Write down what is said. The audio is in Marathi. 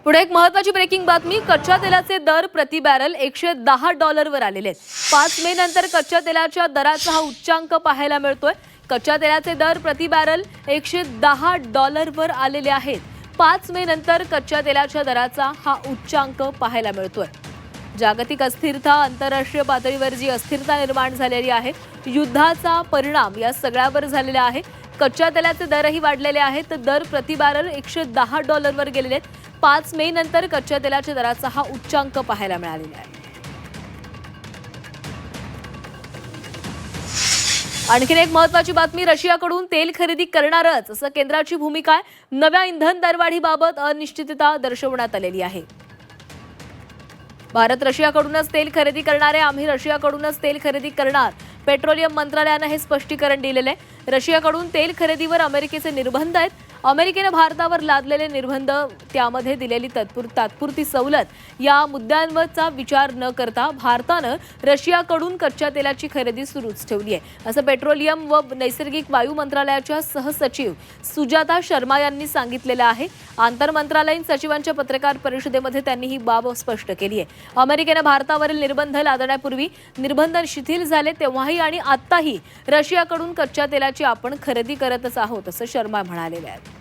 पुढे एक महत्त्वाची ब्रेकिंग बातमी। कच्च्या तेलाचे दर प्रति बॅरल $110 वर आलेले आहेत। 5 मे नंतर कच्च्या तेलाच्या दराचा हा उच्चांक पाहायला मिळतोय। कच्च्या तेलाचे दर प्रति बॅरल $110 वर आलेले आहेत। 5 मे नंतर कच्च्या तेलाच्या दराचा हा उच्चांक पाहायला मिळतोय। जागतिक अस्थिरता, आंतरराष्ट्रीय पातळीवर जी अस्थिरता निर्माण झालेली आहे, युद्धाचा परिणाम या सगळ्यावर झालेला आहे। कच्च्या तेलाचे दरही वाढलेले आहेत। दर प्रति बॅरल $110 वर गेलेले आहेत। 5 मे नंतर कच्च्या तेलाच्या दराचा हा उच्चांक पाहायला मिळालेला आहे। आणखी एक महत्त्वाची बातमी, रशियाकडून तेल खरेदी करणारच असं केंद्राची भूमिका आहे। नव्या इंधन दरवाढीबाबत अनिश्चितता दर्शवण्यात आलेली आहे। भारत रशियाकडूनच तेल खरेदी करणार आहे। आम्ही रशियाकडूनच तेल खरेदी करणार, पेट्रोलियम मंत्रालयाने हे स्पष्टीकरण दिलेले आहे। रशियाकडून तेल खरेदीवर अमेरिकेचे निर्बंध आहेत। अमेरिकेने भारतावर लादलेले निर्बंध, त्यामध्ये दिलेली तात्पुरती सवलत या मुद्द्यांवरचा विचार न करता भारतानं रशियाकडून कच्च्या तेलाची खरेदी सुरूच ठेवली आहे, असं पेट्रोलियम व नैसर्गिक वायू मंत्रालयाच्या सहसचिव सुजाता शर्मा यांनी सांगितलेलं आहे। आंतरमंत्रालयीन सचिवांच्या पत्रकार परिषदेमध्ये त्यांनी ही बाब स्पष्ट केली आहे। अमेरिकेने भारतावरील निर्बंध लादण्यापूर्वी निर्बंध शिथिल झाले तेव्हाही आणि आत्ताही रशियाकडून कच्च्या तेलाची आपण खरेदी करतच आहोत, असं शर्मा म्हणालेले आहेत।